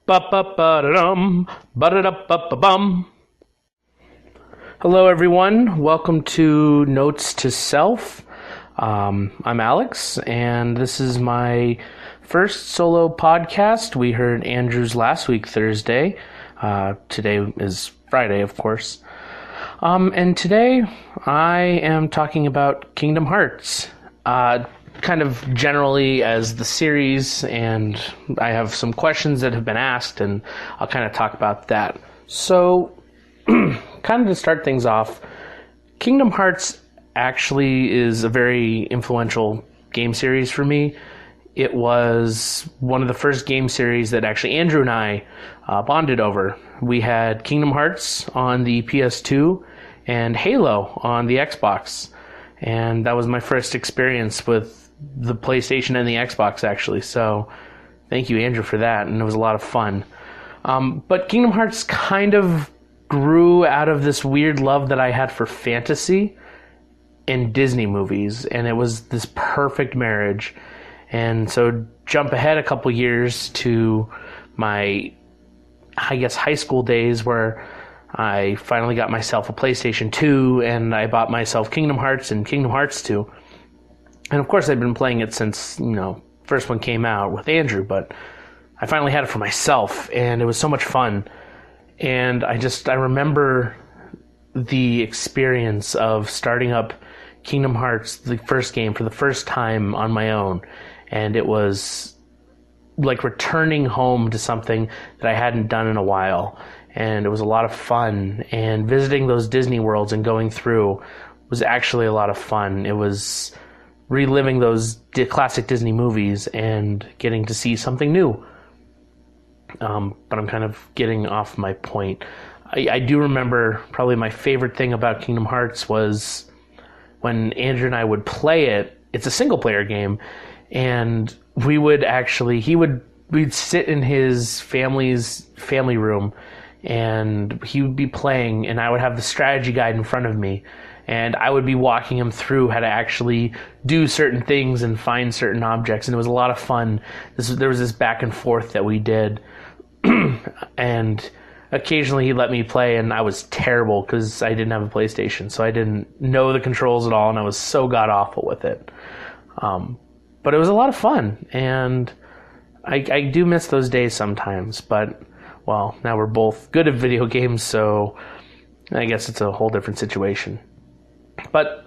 Ba-ba-ba-da-dum, ba-da-da-ba-ba-bum. Hello, everyone. Welcome to Notes to Self. I'm Alex, and this is my first solo podcast. We heard Andrew's last week, Thursday. Today is Friday, of course. And today I am talking about Kingdom Hearts. Kind of generally as the series, and I have some questions that have been asked, and I'll kind of talk about that. So, kind of to start things off, Kingdom Hearts actually is a very influential game series for me. It was one of the first game series that actually Andrew and I bonded over. We had Kingdom Hearts on the PS2 and Halo on the Xbox, and that was my first experience with the PlayStation and the Xbox, actually. So thank you, Andrew, for that, and it was a lot of fun. But Kingdom Hearts kind of grew out of this weird love that I had for fantasy and Disney movies, and it was this perfect marriage. And so jump ahead a couple years to my, I guess, high school days, where I finally got myself a PlayStation 2, and I bought myself Kingdom Hearts and Kingdom Hearts 2. And of course, I've been playing it since, first one came out with Andrew, but I finally had it for myself, and it was so much fun. And I remember the experience of starting up Kingdom Hearts, the first game, for the first time on my own. And it was like returning home to something that I hadn't done in a while. And it was a lot of fun. And visiting those Disney worlds and going through was actually a lot of fun. It was reliving those classic Disney movies and getting to see something new. But I'm kind of getting off my point. I do remember probably my favorite thing about Kingdom Hearts was when Andrew and I would play it. It's a single player game, and we'd sit in his family room, and he would be playing, and I would have the strategy guide in front of me, and I would be walking him through how to actually do certain things and find certain objects, and it was a lot of fun. There was this back and forth that we did, and occasionally he let me play, and I was terrible because I didn't have a PlayStation, so I didn't know the controls at all, and I was so god-awful with it. But it was a lot of fun, and I do miss those days sometimes, but, well, now we're both good at video games, so I guess it's a whole different situation. But,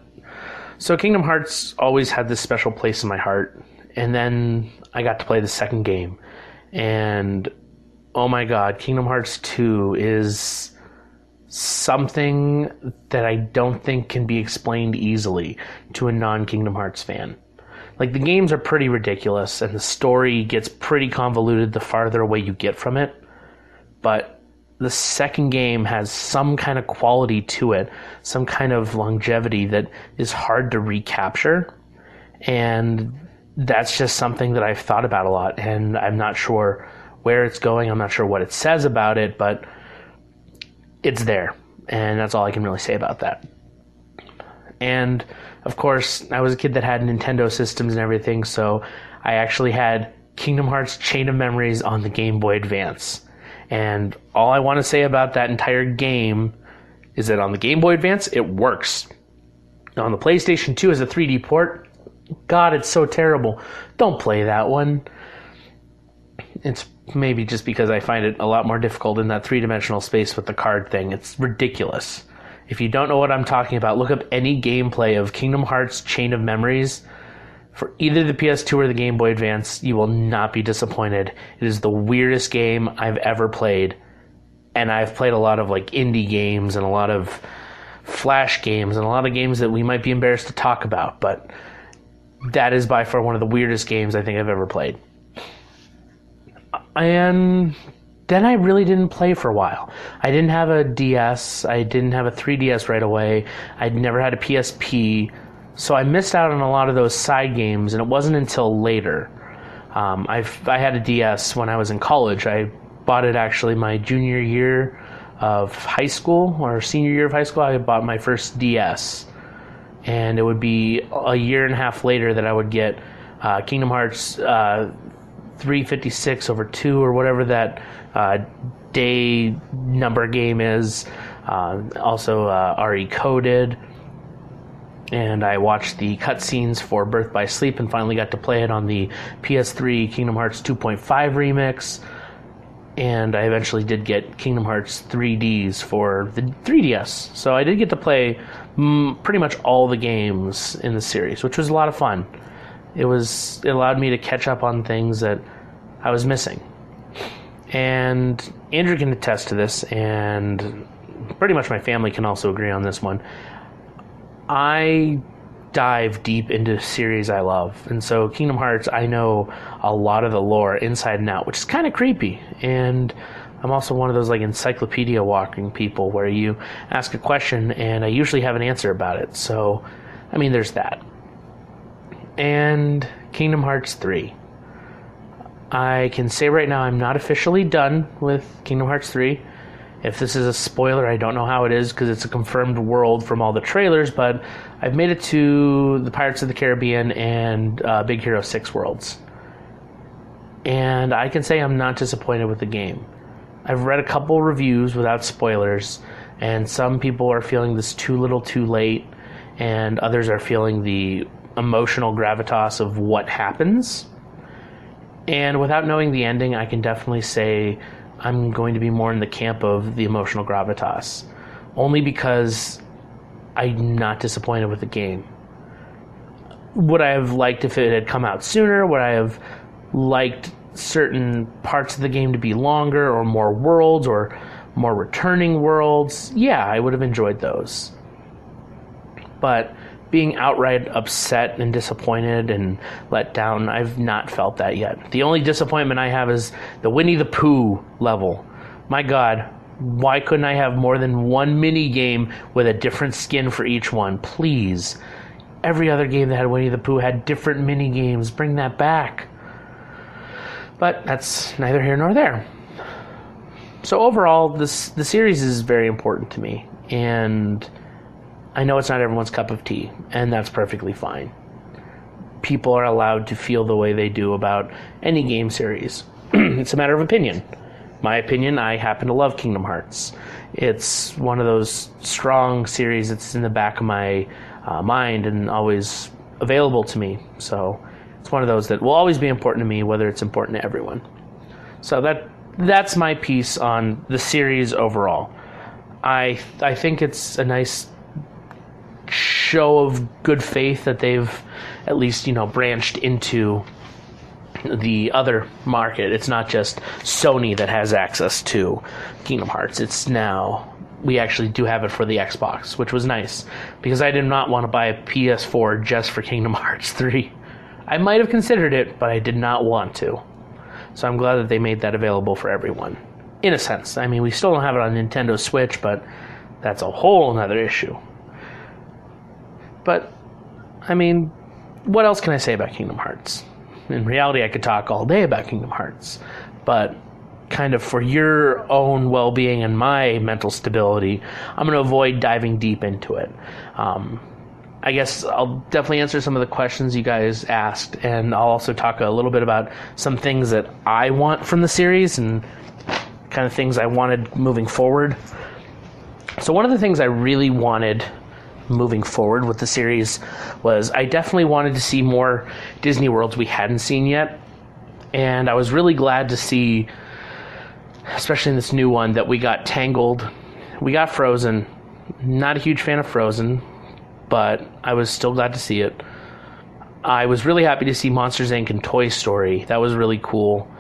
so Kingdom Hearts always had this special place in my heart, and then I got to play the second game, and oh my god, Kingdom Hearts 2 is something that I don't think can be explained easily to a non-Kingdom Hearts fan. Like, the games are pretty ridiculous, and the story gets pretty convoluted the farther away you get from it, but the second game has some kind of quality to it, some kind of longevity that is hard to recapture, and that's just something that I've thought about a lot, and I'm not sure where it's going. I'm not sure what it says about it, but it's there, and that's all I can really say about that. And of course, I was a kid that had Nintendo systems and everything, so I actually had Kingdom Hearts Chain of Memories on the Game Boy Advance. And all I want to say about that entire game is that on the Game Boy Advance, it works. On the PlayStation 2 as a 3D port, God, it's so terrible. Don't play that one. It's maybe just because I find it a lot more difficult in that three-dimensional space with the card thing. It's ridiculous. If you don't know what I'm talking about, look up any gameplay of Kingdom Hearts Chain of Memories for either the PS2 or the Game Boy Advance. You will not be disappointed. It is the weirdest game I've ever played. And I've played a lot of indie games and a lot of Flash games and a lot of games that we might be embarrassed to talk about, but that is by far one of the weirdest games I think I've ever played. And then I really didn't play for a while. I didn't have a DS. I didn't have a 3DS right away. I'd never had a PSP. So I missed out on a lot of those side games, and it wasn't until later. I had a DS when I was in college. I bought it actually my junior year of high school, or senior year of high school. I bought my first DS. And it would be a year and a half later that I would get Kingdom Hearts 356 over 2 or whatever that day number game is. Also RE coded. And I watched the cutscenes for Birth by Sleep and finally got to play it on the PS3 Kingdom Hearts 2.5 remix. And I eventually did get Kingdom Hearts 3Ds for the 3DS. So I did get to play pretty much all the games in the series, which was a lot of fun. It allowed me to catch up on things that I was missing. And Andrew can attest to this, and pretty much my family can also agree on this one. I dive deep into series I love, and so Kingdom Hearts, I know a lot of the lore inside and out, which is kind of creepy. And I'm also one of those like encyclopedia walking people where you ask a question and I usually have an answer about it. So I mean, there's that. And Kingdom Hearts 3, I can say right now I'm not officially done with Kingdom Hearts 3. If this is a spoiler, I don't know how it is because it's a confirmed world from all the trailers, but I've made it to the Pirates of the Caribbean and Big Hero 6 worlds. And I can say I'm not disappointed with the game. I've read a couple reviews without spoilers, and some people are feeling this too little too late, and others are feeling the emotional gravitas of what happens. And without knowing the ending, I can definitely say I'm going to be more in the camp of the emotional gravitas, only because I'm not disappointed with the game. Would I have liked if it had come out sooner? Would I have liked certain parts of the game to be longer, or more worlds, or more returning worlds? Yeah, I would have enjoyed those. But being outright upset and disappointed and let down, I've not felt that yet. The only disappointment I have is the Winnie the Pooh level. My God, why couldn't I have more than one mini game with a different skin for each one? Please. Every other game that had Winnie the Pooh had different mini games. Bring that back. But that's neither here nor there. So overall, the series is very important to me, and I know it's not everyone's cup of tea, and that's perfectly fine. People are allowed to feel the way they do about any game series. It's a matter of opinion. My opinion, I happen to love Kingdom Hearts. It's one of those strong series that's in the back of my mind and always available to me. So it's one of those that will always be important to me, whether it's important to everyone. So that's my piece on the series overall. I think it's a nice show of good faith that they've at least, branched into the other market. It's not just Sony that has access to Kingdom Hearts. It's now we actually do have it for the Xbox, which was nice because I did not want to buy a PS4 just for Kingdom Hearts 3. I might have considered it, but I did not want to. So I'm glad that they made that available for everyone. In a sense. I mean, we still don't have it on Nintendo Switch, but that's a whole other issue. But, I mean, what else can I say about Kingdom Hearts? In reality, I could talk all day about Kingdom Hearts, but kind of for your own well-being and my mental stability, I'm going to avoid diving deep into it. I guess I'll definitely answer some of the questions you guys asked, and I'll also talk a little bit about some things that I want from the series and kind of things I wanted moving forward. So one of the things I really wanted moving forward with the series was I definitely wanted to see more Disney worlds we hadn't seen yet, and I was really glad to see, especially in this new one, that we got Tangled, we got Frozen. Not a huge fan of Frozen, but I was still glad to see it. I was really happy to see Monsters Inc. and Toy Story. That was really cool.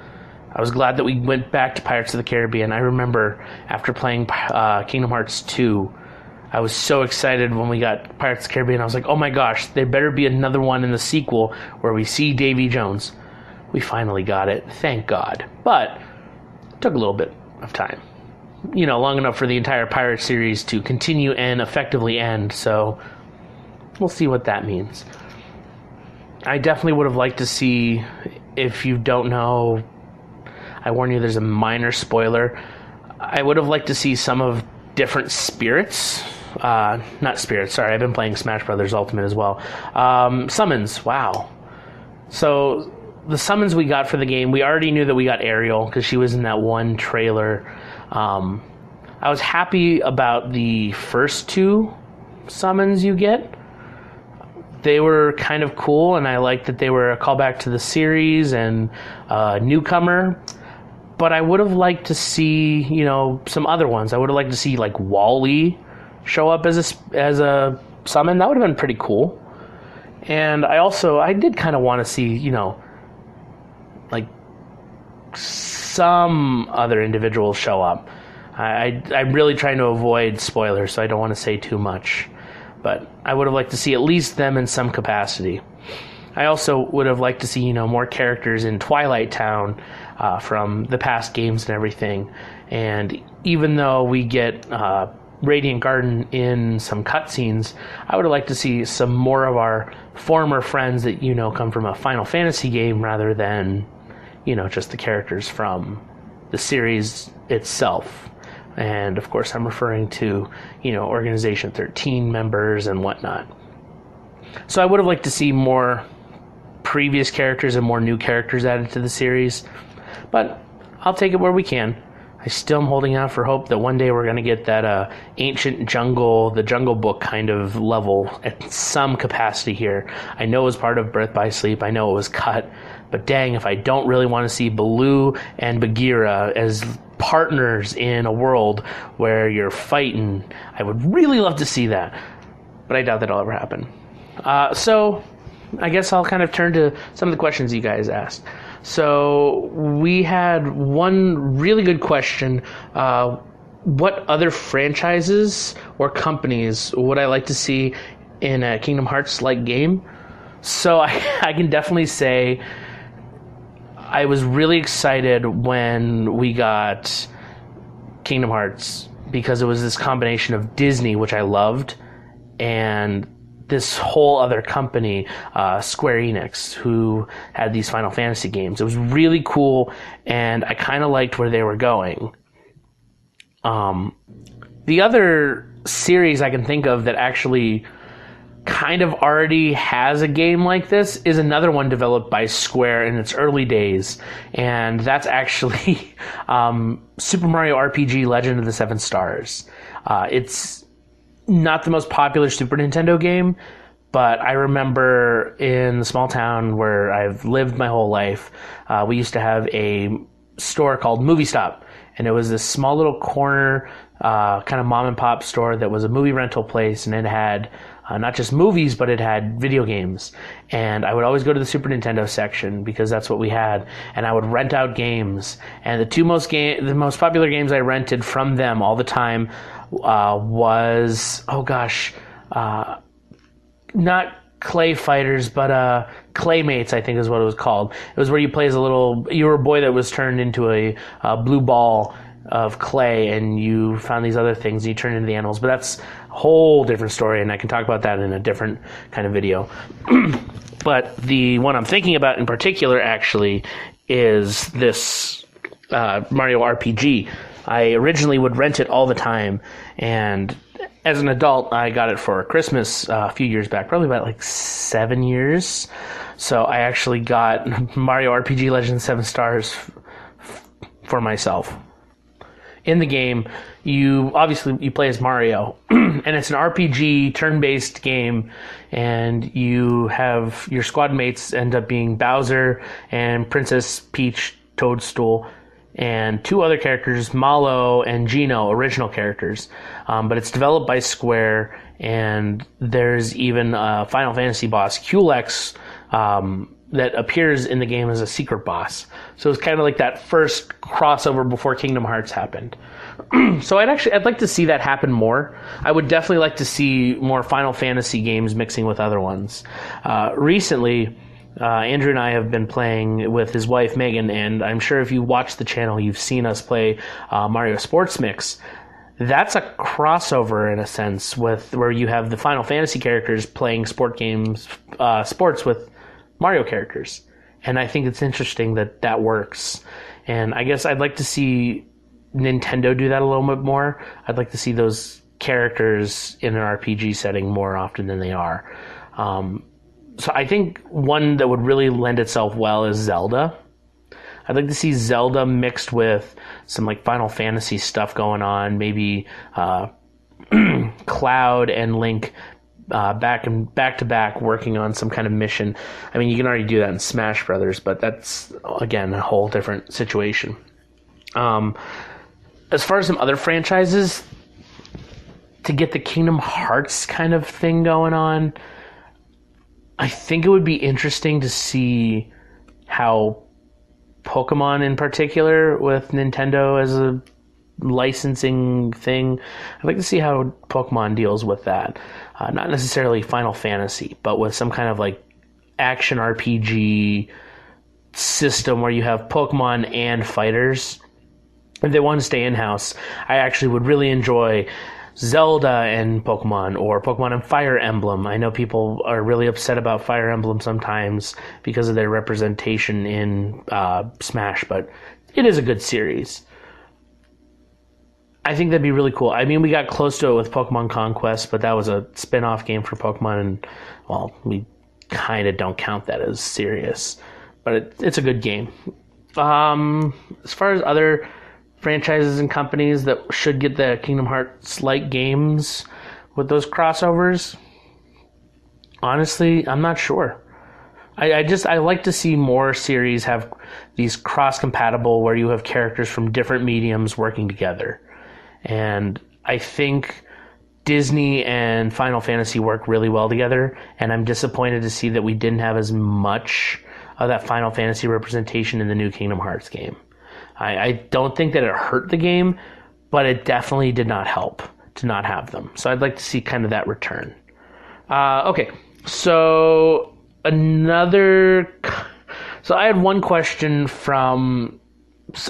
I was glad that we went back to Pirates of the Caribbean. I remember after playing Kingdom Hearts 2, I was so excited when we got Pirates of the Caribbean. I was like, oh my gosh, there better be another one in the sequel where we see Davy Jones. We finally got it, thank God. But it took a little bit of time. Long enough for the entire Pirate series to continue and effectively end, so we'll see what that means. I definitely would have liked to see, if you don't know, I warn you, there's a minor spoiler. I would have liked to see some of different spirits. Not spirits, sorry, I've been playing Smash Brothers Ultimate as well. Summons, wow. So, the summons we got for the game, we already knew that we got Ariel because she was in that one trailer. I was happy about the first 2 summons you get. They were kind of cool, and I liked that they were a callback to the series and a newcomer. But I would have liked to see, some other ones. I would have liked to see, like, Wall-E show up as a summon. That would have been pretty cool. And I did kind of want to see, like, some other individuals show up. I'm really trying to avoid spoilers, so I don't want to say too much. But I would have liked to see at least them in some capacity. I also would have liked to see, more characters in Twilight Town from the past games and everything. And even though we get Radiant Garden in some cutscenes, I would have liked to see some more of our former friends that, come from a Final Fantasy game rather than, just the characters from the series itself. And, of course, I'm referring to, Organization 13 members and whatnot. So I would have liked to see more previous characters and more new characters added to the series. But I'll take it where we can. I still am holding out for hope that one day we're going to get that ancient jungle, the Jungle Book kind of level at some capacity here. I know it was part of Birth by Sleep. I know it was cut. But dang, if I don't really want to see Baloo and Bagheera as partners in a world where you're fighting, I would really love to see that. But I doubt that'll ever happen. So I guess I'll kind of turn to some of the questions you guys asked. So we had one really good question. What other franchises or companies would I like to see in a Kingdom Hearts-like game? So I can definitely say I was really excited when we got Kingdom Hearts because it was this combination of Disney, which I loved, and this whole other company, Square Enix, who had these Final Fantasy games. It was really cool, and I kind of liked where they were going. The other series I can think of that actually kind of already has a game like this is another one developed by Square in its early days, and that's actually Super Mario RPG Legend of the Seven Stars. It's not the most popular Super Nintendo game, but I remember in the small town where I've lived my whole life, we used to have a store called Movie Stop, and it was this small little corner kind of mom and pop store that was a movie rental place, and it had not just movies, but it had video games. And I would always go to the Super Nintendo section because that's what we had, and I would rent out games. And the most popular games I rented from them all the time was not Clay Fighters, but Claymates, I think is what it was called. It was where you play as you were a boy that was turned into a blue ball of clay, and you found these other things and you turned into the animals. But that's a whole different story, and I can talk about that in a different kind of video. But the one I'm thinking about in particular actually is this Mario RPG. I originally would rent it all the time, and as an adult, I got it for Christmas a few years back, probably about 7 years. So I actually got Mario RPG Legends 7 Stars for myself. In the game, you play as Mario, and it's an RPG turn-based game, and you have your squad mates end up being Bowser and Princess Peach Toadstool, and two other characters, Malo and Geno, original characters. But it's developed by Square, and there's even a Final Fantasy boss, Culex, that appears in the game as a secret boss. So it's kind of like that first crossover before Kingdom Hearts happened. So I'd like to see that happen more. I would definitely like to see more Final Fantasy games mixing with other ones. Recently, Andrew and I have been playing with his wife Megan, and I'm sure if you watch the channel, you've seen us play Mario Sports Mix. That's a crossover in a sense, where you have the Final Fantasy characters playing sports with Mario characters, and I think it's interesting that works. And I guess I'd like to see Nintendo do that a little bit more. I'd like to see those characters in an RPG setting more often than they are. So I think one that would really lend itself well is Zelda. I'd like to see Zelda mixed with some like Final Fantasy stuff going on. Maybe Cloud and Link back to back working on some kind of mission. I mean, you can already do that in Smash Brothers, but that's again a whole different situation. As far as some other franchises, to get the Kingdom Hearts kind of thing going on, I think it would be interesting to see how Pokemon in particular with Nintendo as a licensing thing. I'd like to see how Pokemon deals with that. Not necessarily Final Fantasy, but with some kind of like action RPG system where you have Pokemon and fighters. If they want to stay in-house, I actually would really enjoy Zelda and Pokemon, or Pokemon and Fire Emblem. I know people are really upset about Fire Emblem sometimes because of their representation in Smash, but it is a good series. I think that'd be really cool. I mean, we got close to it with Pokemon Conquest, but that was a spin-off game for Pokemon, and, well, we kind of don't count that as serious. But it's a good game. As far as other franchises and companies that should get the Kingdom Hearts-like games with those crossovers, honestly, I'm not sure. I like to see more series have these cross-compatible where you have characters from different mediums working together. And I think Disney and Final Fantasy work really well together, and I'm disappointed to see that we didn't have as much of that Final Fantasy representation in the new Kingdom Hearts game. I don't think that it hurt the game, but it definitely did not help to not have them. So I'd like to see kind of that return. Okay, so I had one question from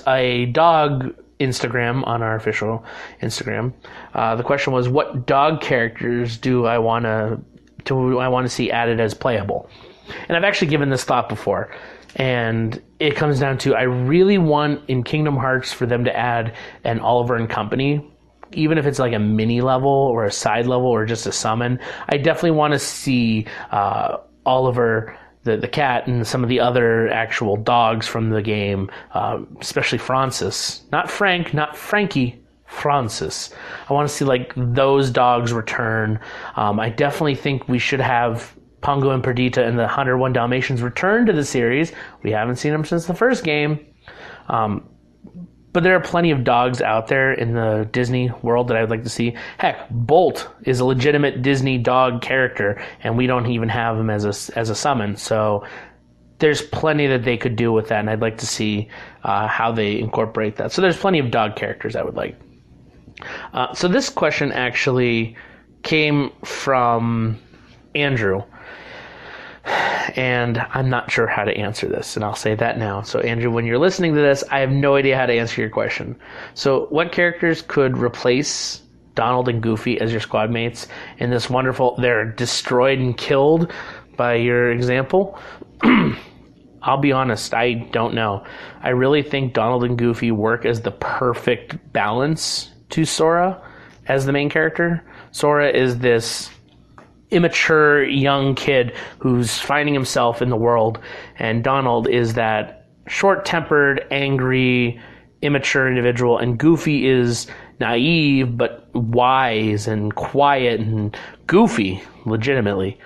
a dog Instagram on our official Instagram. The question was, what dog characters do I want to see added as playable? And I've actually given this thought before. And it comes down to, I really want in Kingdom Hearts for them to add an Oliver and Company, even if it's like a mini level or a side level or just a summon. I definitely want to see Oliver, the cat, and some of the other actual dogs from the game, especially Francis. Not Frank, not Frankie, Francis. I want to see like those dogs return. I definitely think we should have Pongo and Perdita and the 101 Dalmatians return to the series. We haven't seen them since the first game. But there are plenty of dogs out there in the Disney world that I would like to see. Heck, Bolt is a legitimate Disney dog character, and we don't even have him as a summon. So there's plenty that they could do with that, and I'd like to see how they incorporate that. So there's plenty of dog characters I would like. So this question actually came from Andrew. And I'm not sure how to answer this, and I'll say that now. So, Andrew, when you're listening to this, I have no idea how to answer your question. So, what characters could replace Donald and Goofy as your squad mates in this wonderful, they're destroyed and killed by your example? I'll be honest, I don't know. I really think Donald and Goofy work as the perfect balance to Sora as the main character. Sora is this immature young kid who's finding himself in the world, and Donald is that short-tempered, angry, immature individual, and Goofy is naive but wise and quiet and goofy, legitimately.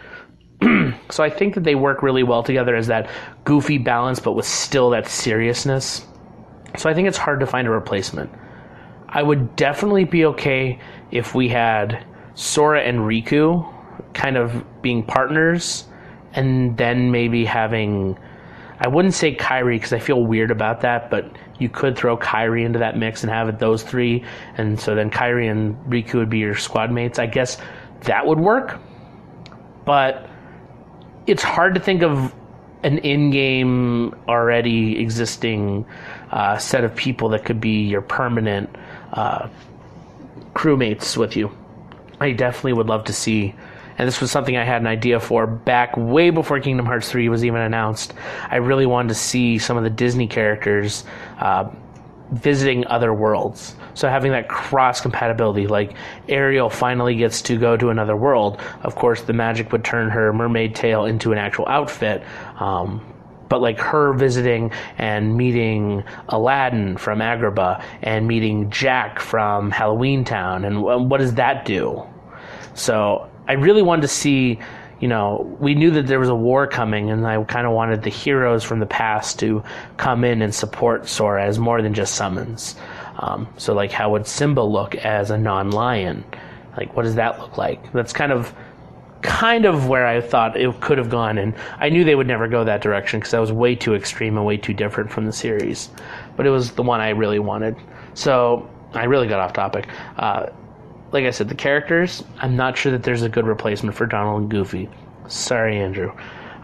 So I think that they work really well together as that goofy balance but with still that seriousness. So I think it's hard to find a replacement. I would definitely be okay if we had Sora and Riku kind of being partners, and then maybe having, I wouldn't say Kairi because I feel weird about that, but you could throw Kairi into that mix and have it those three, and so then Kairi and Riku would be your squad mates. I guess that would work, but it's hard to think of an in-game already existing set of people that could be your permanent crewmates with you. I definitely would love to see, and this was something I had an idea for back way before Kingdom Hearts 3 was even announced. I really wanted to see some of the Disney characters visiting other worlds. So having that cross compatibility, like Ariel finally gets to go to another world. Of course, the magic would turn her mermaid tail into an actual outfit. But like her visiting and meeting Aladdin from Agrabah and meeting Jack from Halloween Town, and what does that do? So I really wanted to see, we knew that there was a war coming, and I kind of wanted the heroes from the past to come in and support Sora as more than just summons. So like, how would Simba look as a non-lion? Like, what does that look like? That's kind of where I thought it could have gone, and I knew they would never go that direction because that was way too extreme and way too different from the series. But it was the one I really wanted. So I really got off topic. Like I said, the characters, I'm not sure that there's a good replacement for Donald and Goofy. Sorry, Andrew.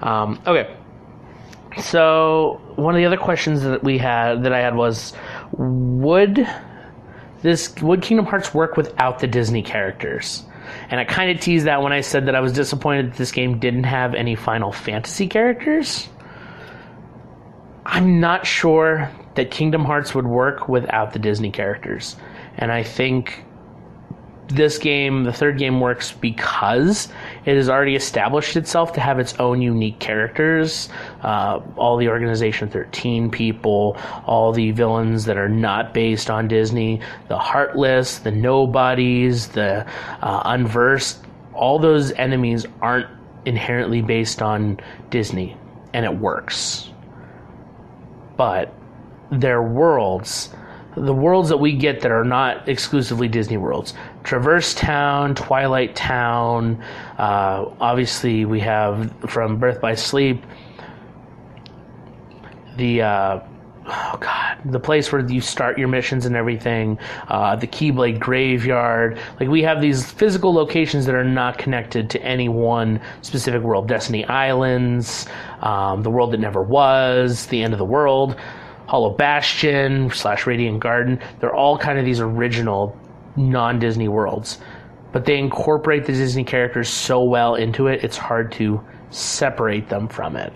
Okay. So one of the other questions that I had was, would Kingdom Hearts work without the Disney characters? And I kind of teased that when I said that I was disappointed that this game didn't have any Final Fantasy characters. I'm not sure that Kingdom Hearts would work without the Disney characters. And I think this game, the third game, works because it has already established itself to have its own unique characters. All the Organization 13 people, all the villains that are not based on Disney, the Heartless, the Nobodies, the Unversed, all those enemies aren't inherently based on Disney, and it works. But their worlds, the worlds that we get that are not exclusively Disney worlds, Traverse Town, Twilight Town, obviously we have from Birth by Sleep, the place where you start your missions and everything, the Keyblade Graveyard. Like, we have these physical locations that are not connected to any one specific world. Destiny Islands, the world that never was, the end of the world, Hollow Bastion / Radiant Garden. They're all kind of these original non-Disney worlds, but they incorporate the Disney characters so well into it, it's hard to separate them from it.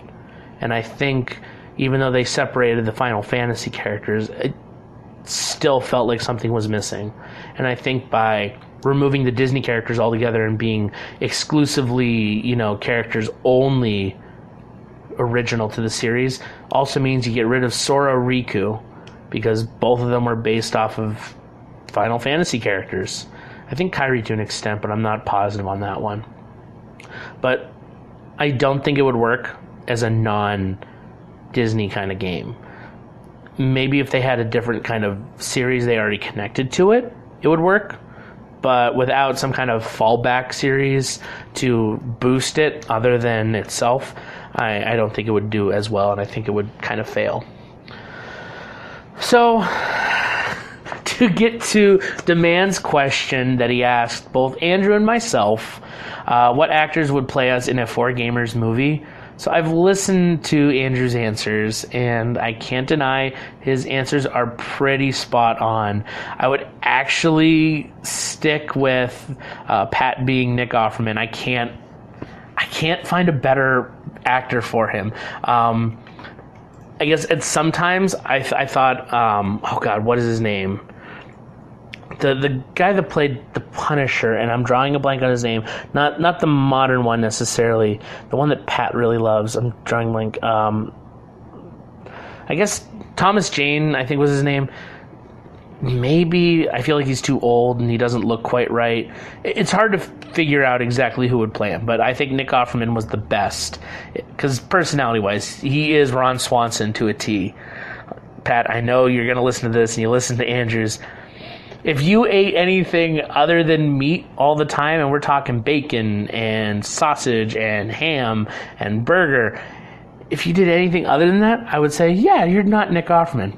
And I think even though they separated the Final Fantasy characters, it still felt like something was missing. And I think by removing the Disney characters altogether and being exclusively, characters only original to the series also means you get rid of Sora, Riku, because both of them were based off of Final Fantasy characters. I think Kairi to an extent, but I'm not positive on that one. But I don't think it would work as a non-Disney kind of game. Maybe if they had a different kind of series they already connected to it, it would work. But without some kind of fallback series to boost it other than itself, I don't think it would do as well, and I think it would kind of fail. So, to get to Demand's question that he asked both Andrew and myself, what actors would play us in a 4Gamers movie? So I've listened to Andrew's answers, and I can't deny his answers are pretty spot on. I would actually stick with Pat being Nick Offerman. I can't find a better actor for him. I guess sometimes I thought, what is his name? The guy that played the Punisher, and I'm drawing a blank on his name. Not the modern one necessarily. The one that Pat really loves. I'm drawing a blank. I guess Thomas Jane, I think was his name. Maybe I feel like he's too old and he doesn't look quite right. It's hard to figure out exactly who would play him, but I think Nick Offerman was the best because personality-wise, he is Ron Swanson to a T. Pat, I know you're going to listen to this and you listen to Andrew's. If you ate anything other than meat all the time, and we're talking bacon and sausage and ham and burger, if you did anything other than that, I would say, yeah, you're not Nick Offerman,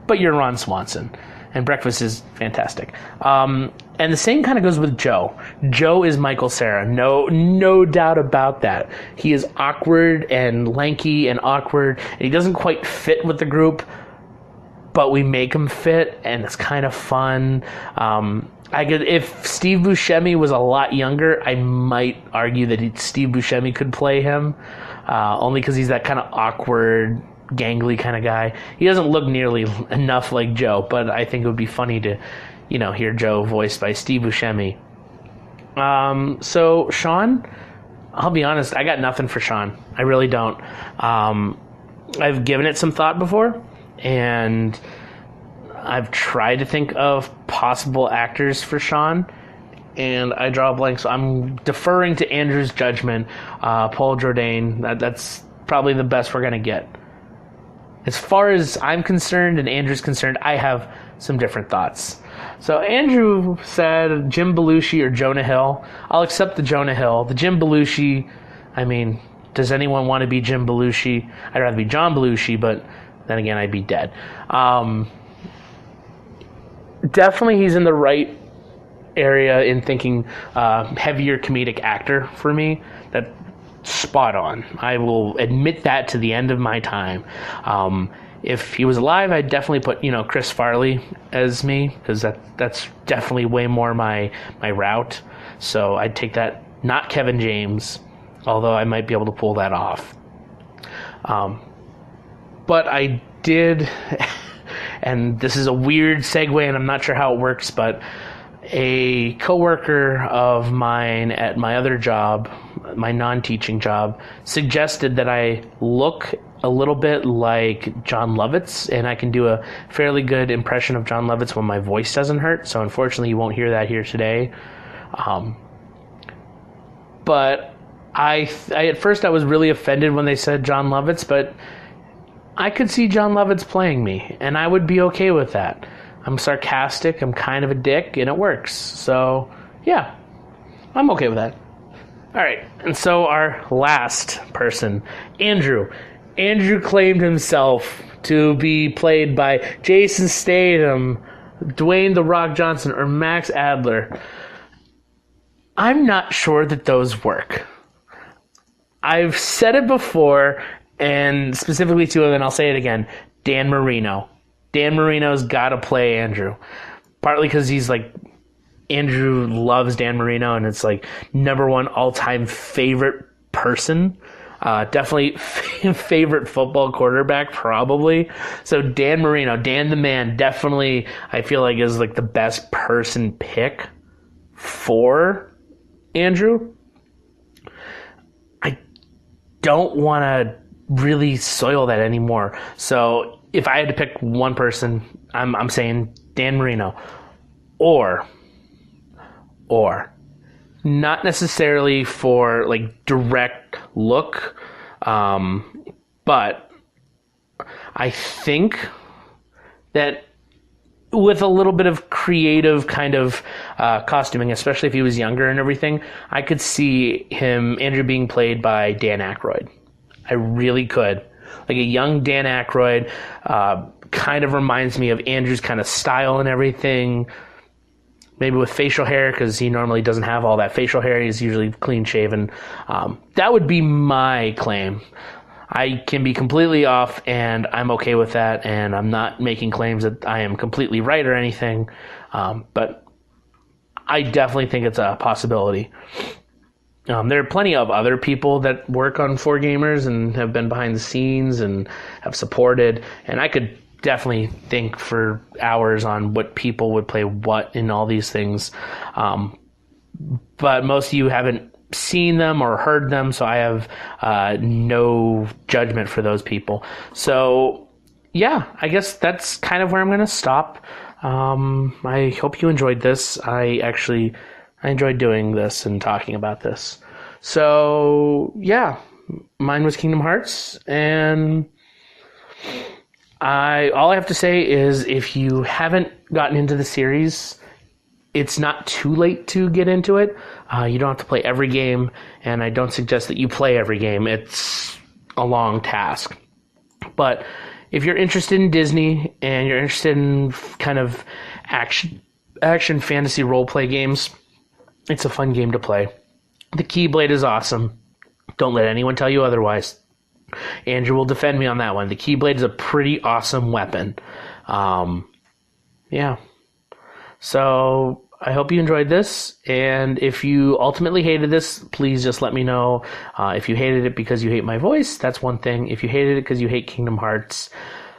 but you're Ron Swanson. And breakfast is fantastic. And the same kind of goes with Joe. Joe is Michael Cera. No doubt about that. He is awkward and lanky and awkward, and he doesn't quite fit with the group, but we make him fit, and it's kind of fun. If Steve Buscemi was a lot younger, I might argue that Steve Buscemi could play him, only because he's that kind of awkward, gangly kind of guy. He doesn't look nearly enough like Joe, but I think it would be funny to, hear Joe voiced by Steve Buscemi. So Sean, I'll be honest, I got nothing for Sean. I really don't. I've given it some thought before, and I've tried to think of possible actors for Sean, and I draw a blank. So I'm deferring to Andrew's judgment. Paul Jourdain, that's probably the best we're going to get. As far as I'm concerned and Andrew's concerned, I have some different thoughts. So Andrew said Jim Belushi or Jonah Hill. I'll accept the Jonah Hill. The Jim Belushi, I mean, does anyone want to be Jim Belushi? I'd rather be John Belushi, but then again, I'd be dead. Definitely he's in the right area in thinking heavier comedic actor for me. That's spot on. I will admit that to the end of my time. If he was alive, I'd definitely put, Chris Farley as me, because that's definitely way more my route. So I'd take that, not Kevin James, although I might be able to pull that off. But I did, and this is a weird segue, and I'm not sure how it works, but a coworker of mine at my other job, my non-teaching job, suggested that I look a little bit like John Lovitz, and I can do a fairly good impression of John Lovitz when my voice doesn't hurt. So unfortunately, you won't hear that here today. But I at first I was really offended when they said John Lovitz, but I could see John Lovitz playing me, and I would be okay with that. I'm sarcastic, I'm kind of a dick, and it works. So, yeah, I'm okay with that. All right, and so our last person, Andrew. Andrew claimed himself to be played by Jason Statham, Dwayne "The Rock" Johnson, or Max Adler. I'm not sure that those work. I've said it before, and specifically to him, and I'll say it again, Dan Marino. Dan Marino's got to play Andrew. Partly because he's like, Andrew loves Dan Marino, and it's like number one all-time favorite person. Definitely favorite football quarterback, probably. So Dan Marino, Dan the Man, definitely I feel like is like the best person pick for Andrew. I don't want to really soil that anymore. So if I had to pick one person, I'm saying Dan Marino. Or not necessarily for like direct look, but I think that with a little bit of creative kind of costuming, especially if he was younger and everything, I could see Andrew being played by Dan Aykroyd. I really could. Like a young Dan Aykroyd, kind of reminds me of Andrew's kind of style and everything. Maybe with facial hair, because he normally doesn't have all that facial hair. He's usually clean shaven. That would be my claim. I can be completely off, and I'm okay with that, and I'm not making claims that I am completely right or anything, but I definitely think it's a possibility. There are plenty of other people that work on 4Gamers and have been behind the scenes and have supported, and I could definitely think for hours on what people would play what in all these things. But most of you haven't seen them or heard them, so I have no judgment for those people. So, yeah, I guess that's kind of where I'm going to stop. I hope you enjoyed this. I enjoyed doing this and talking about this. So, yeah, mine was Kingdom Hearts, and all I have to say is if you haven't gotten into the series, it's not too late to get into it. You don't have to play every game, and I don't suggest that you play every game. It's a long task. But if you're interested in Disney and you're interested in kind of action fantasy role-play games, it's a fun game to play. The Keyblade is awesome. Don't let anyone tell you otherwise. Andrew will defend me on that one. The Keyblade is a pretty awesome weapon. Yeah. So I hope you enjoyed this, and if you ultimately hated this, please just let me know. If you hated it because you hate my voice, that's one thing. If you hated it because you hate Kingdom Hearts,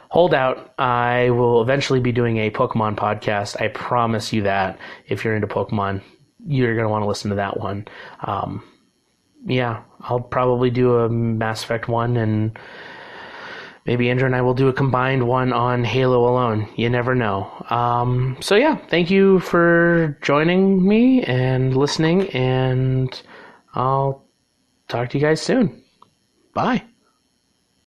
hold out. I will eventually be doing a Pokemon podcast. I promise you that. If you're into Pokemon, you're going to want to listen to that one. Yeah, I'll probably do a Mass Effect one, and maybe Andrew and I will do a combined one on Halo alone. You never know. So yeah, thank you for joining me and listening, and I'll talk to you guys soon. Bye.